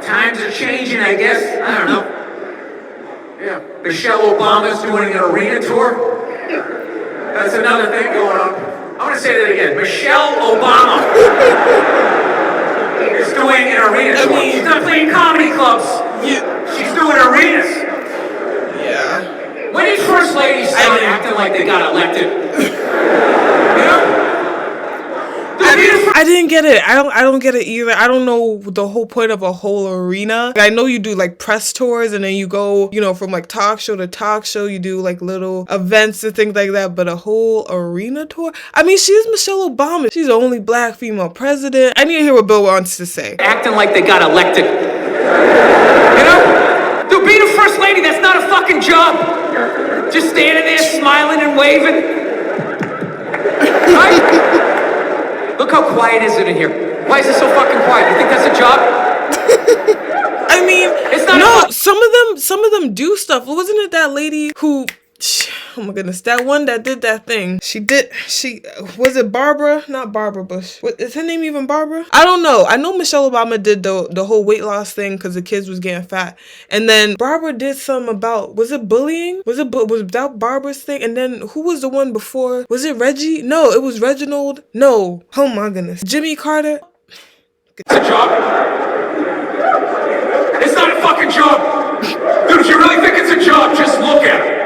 times are changing, I guess. I don't know. Yeah, Michelle Obama's doing an arena tour. That's another thing going on. I want to say that again. Michelle Obama is doing an arena tour. She's not playing comedy clubs. She's doing arenas. Yeah. When did First Lady start acting like they got elected? You know? I didn't get it. I don't get it either. I don't know the whole point of a whole arena. I know you do like press tours and then you go, from like talk show to talk show. You do like little events and things like that. But a whole arena tour? I mean, she's Michelle Obama. She's the only black female president. I need to hear what Bill wants to say. Acting like they got elected. You know? Dude, being a First Lady, that's not a fucking job. Just standing there smiling and waving. Right? Look how quiet is it in here. Why is it so fucking quiet? You think that's a job? I mean, it's not. No, some of them do stuff. Wasn't it that lady who? Oh my goodness, that one that did that thing. She was it Barbara? Not Barbara Bush. What is her name even? Barbara? I don't know. I know Michelle Obama did the whole weight loss thing because the kids was getting fat, and then Barbara did some about, was it bullying? Was that Barbara's thing? And then who was the one before? Was it Reggie? No, it was Reginald. No. Oh my goodness, Jimmy Carter. It's a job. It's not a fucking job. Dude, if you really think it's a job, just look at it.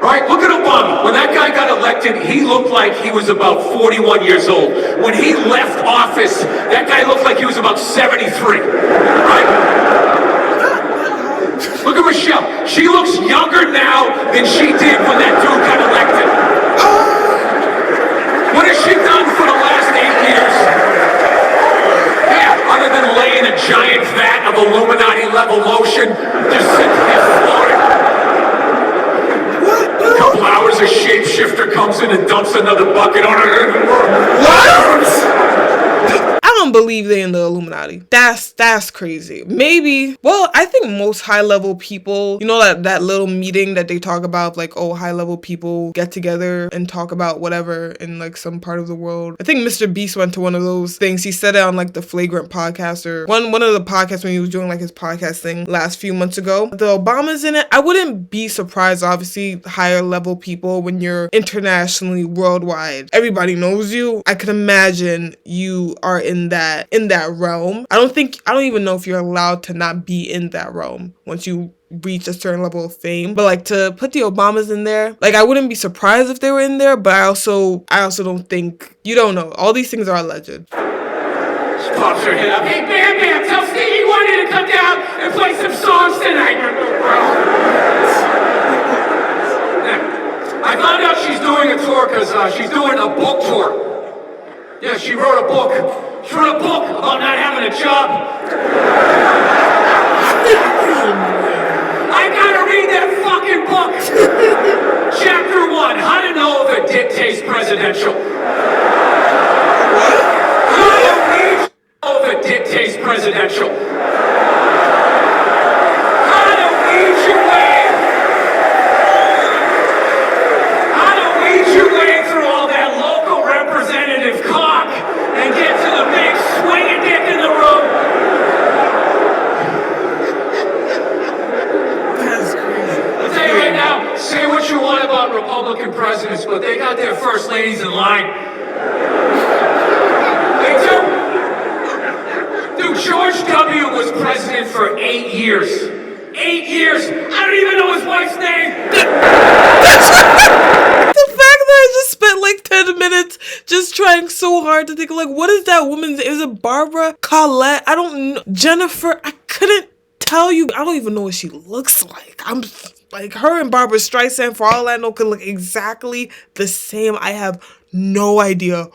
Right? Look at Obama. When that guy got elected, he looked like he was about 41 years old. When he left office, that guy looked like he was about 73. Right? Look at Michelle. She looks younger now than she did when that dude got elected. What has she done for the last 8 years? Yeah, other than laying a giant vat of Illuminati-level lotion, just sitting there floating. A couple hours, a shapeshifter comes in and dumps another bucket on her. What? I don't believe they in the Illuminati. That's crazy. Maybe. Well, I think most high level people, that little meeting that they talk about, like, oh, high level people get together and talk about whatever in like some part of the world. I think Mr. Beast went to one of those things. He said it on like the Flagrant podcast or one of the podcasts when he was doing like his podcast thing last few months ago. The Obamas in it. I wouldn't be surprised, obviously, higher level people when you're internationally worldwide. Everybody knows you. I could imagine you are in that realm. I don't even know if you're allowed to not be in that realm once you reach a certain level of fame. But like to put the Obamas in there, like I wouldn't be surprised if they were in there, but I also don't think, you don't know. All these things are alleged. Pops her head up. Hey, Bam, tell Stevie Wonder to come down and play some songs tonight. I found out she's doing a tour because she's doing a book tour. Yeah, she wrote a book. She wrote a book about not having a job. I gotta read that fucking book. Chapter 1, how to know if a dick tastes presidential. How to know if a dick tastes presidential. How to weed your way through all that local representative cock and get to the big swinging dick in the room. That's crazy. I'll tell you right now, say what you want about Republican presidents, but they got their first ladies in line. They do. Dude, George W. was president for 8 years. 8 years. I don't even know his wife's name. I just spent like 10 minutes just trying so hard to think, like, what is that woman's name? Is it Barbara? Colette? I don't know. Jennifer? I couldn't tell you. I don't even know what she looks like. I'm like, her and Barbara Streisand, for all I know, could look exactly the same. I have no idea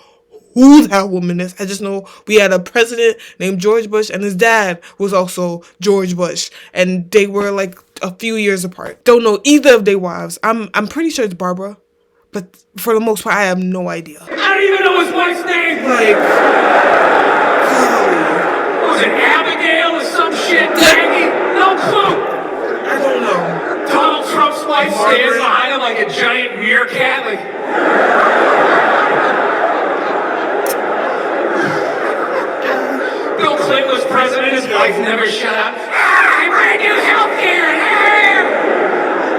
who that woman is. I just know we had a president named George Bush and his dad was also George Bush. And they were like a few years apart. Don't know either of their wives. I'm pretty sure it's Barbara. But for the most part, I have no idea. I don't even know his wife's name. Like, was it Abigail or some shit? Maggie? No clue. I don't know. Donald Trump's wife stands behind him like a giant meerkat. Like, Bill Clinton was president. His wife never showed shut up. I bring you healthcare.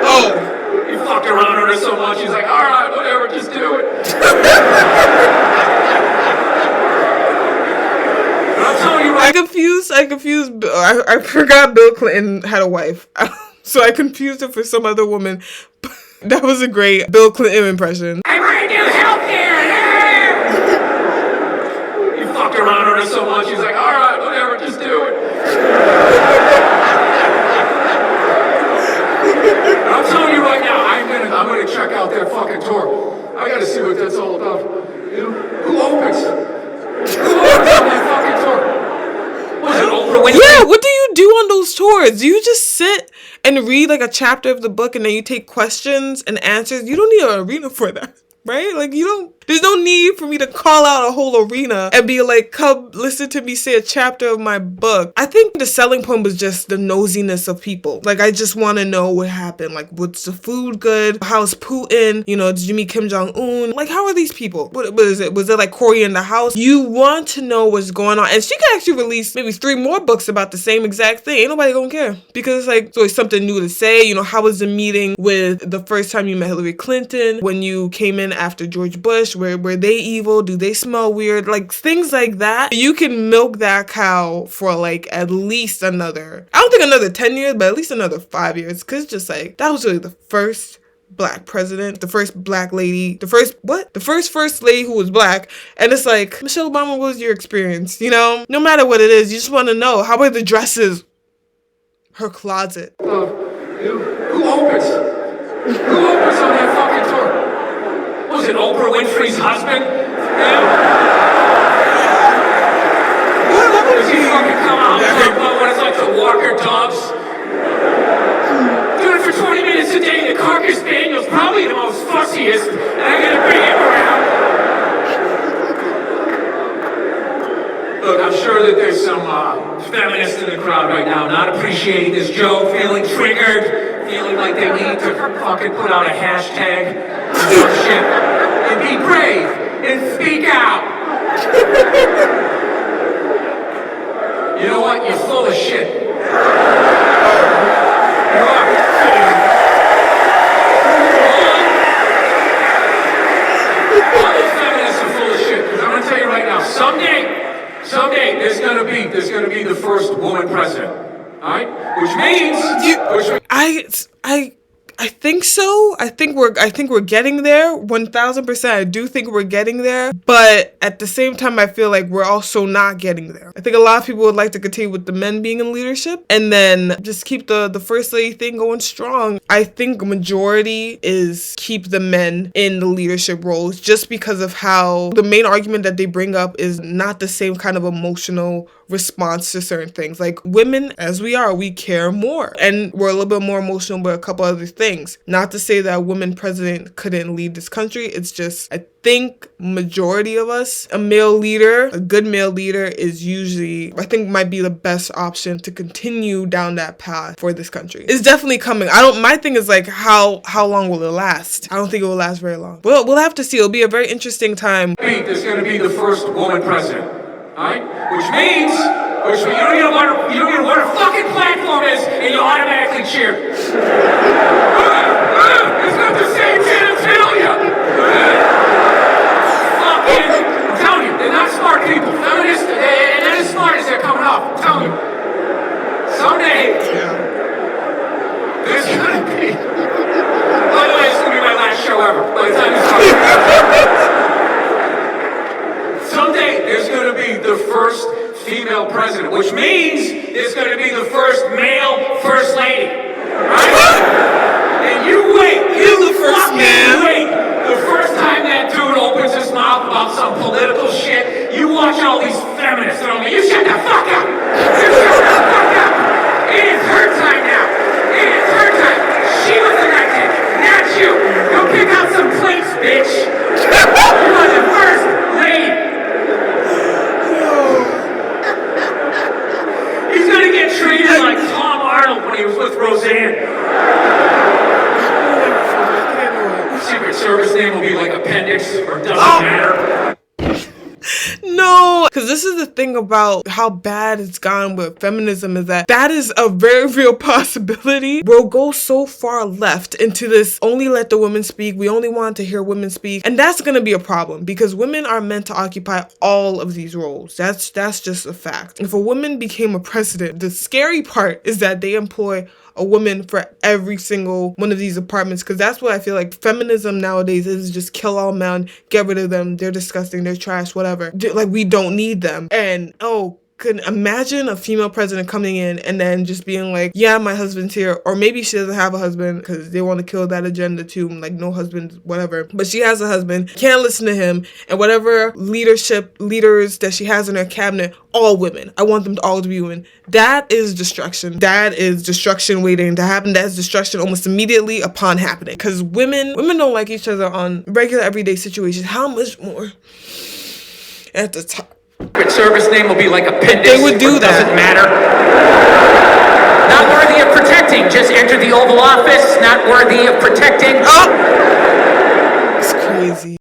Oh. He fucked around on her so much, he's like, all right, whatever, just do it. I'm telling you right. I forgot Bill Clinton had a wife. So I confused it for some other woman. That was a great Bill Clinton impression. I bring you healthcare. He fucked around on her so much, he's like, all right, whatever, just do it. I'm telling you right now, I'm gonna check out that fucking tour. I gotta see what that's all about. You know, who opens? Who opens on that fucking tour? Was it Oprah Winfrey? Yeah, what do you do on those tours? Do you just sit and read like a chapter of the book and then you take questions and answers? You don't need an arena for that, right? Like there's no need for me to call out a whole arena and be like, come listen to me say a chapter of my book. I think the selling point was just the nosiness of people. Like, I just want to know what happened. Like, was the food good? How's Putin? You know, did you meet Kim Jong-un? Like, how are these people? What is it? Was it like Cory in the House? You want to know what's going on. And she could actually release maybe 3 more books about the same exact thing. Ain't nobody gonna care. Because it's like, it's always something new to say. You know, how was the meeting with the first time you met Hillary Clinton? When you came in after George Bush? Were they evil? Do they smell weird? Like, things like that. You can milk that cow for like at least another, I don't think another 10 years, but at least another 5 years. Cause it's just like, that was really the first black president, the first black lady, the first first lady who was black. And it's like, Michelle Obama, what was your experience? You know, no matter what it is, you just want to know, how are the dresses? Her closet. Who opens? Who opens on that fucking tour? Was it Oprah Winfrey's husband? Yeah. Does he fucking come out and talk about what it's like to walk her dogs? Do it for 20 minutes a day. The Cocker Spaniel's probably the most fussiest, and I gotta bring him around. Look, I'm sure that there's some feminists in the crowd right now not appreciating this joke, feeling triggered, feeling like they need to fucking put out a hashtag or some shit, and be brave and speak out. You know what? You're full of shit. You are. All those feminists are full of shit. Because I'm gonna tell you right now, someday there's gonna be the first woman president. All right, which means I think so. I think we're getting there. 1000%. I do think we're getting there. But at the same time, I feel like we're also not getting there. I think a lot of people would like to continue with the men being in leadership and then just keep the first lady thing going strong. I think majority is keep the men in the leadership roles just because of how the main argument that they bring up is not the same kind of emotional response to certain things. Like, women, as we are, we care more and we're a little bit more emotional about a couple other things. Not to say that a woman president couldn't lead this country. It's just, I think majority of us, a male leader, a good male leader is usually, I think, might be the best option to continue down that path for this country. It's definitely coming. My thing is like, how long will it last? I don't think it will last very long. Well, we'll have to see. It'll be a very interesting time. There's gonna be the first woman president. Alright? Which means you don't even know what a fucking platform is, and you automatically cheer. It's not the same genitalia. Fucking, I'm telling you, they're not smart people. Feminists, they're not as smart as they're coming off. I'm telling you. Someday, there's gonna be. By the way, it's gonna be my last show ever. By the time this comes. Someday, there's going to be the first female president, which means there's going to be the first male first lady. Right? And you wait. You the first man. Wait. The first time that dude opens his mouth about some political shit, you watch all these feminists and you shut the fuck up. You shut the fuck up. It is her time now. It is her time. She was elected, not you. Go pick out some plates, bitch. You are the first lady. He's gonna get treated like Tom Arnold when he was with Roseanne. Secret Service name will be like Appendix or doesn't matter. No, Because this is the thing about how bad it's gone with feminism, is that is a very real possibility. We'll go so far left into this only let the women speak. We only want to hear women speak. And that's going to be a problem because women are meant to occupy all of these roles. That's just a fact. If a woman became a president, the scary part is that they employ a woman for every single one of these departments, because that's what I feel like feminism nowadays is, just kill all men, get rid of them, they're disgusting, they're trash, whatever. Like, we don't need them. And could imagine a female president coming in and then just being like, yeah, my husband's here. Or maybe she doesn't have a husband because they want to kill that agenda too. Like, no husband, whatever. But she has a husband, can't listen to him. And whatever leaders that she has in her cabinet, all women. I want them all to be women. That is destruction. That is destruction waiting to happen. That is destruction almost immediately upon happening. Because women don't like each other on regular everyday situations. How much more at the top? Service name will be like appendix. They would do that. Doesn't matter. Not worthy of protecting. Just enter the Oval Office. Not worthy of protecting. Oh!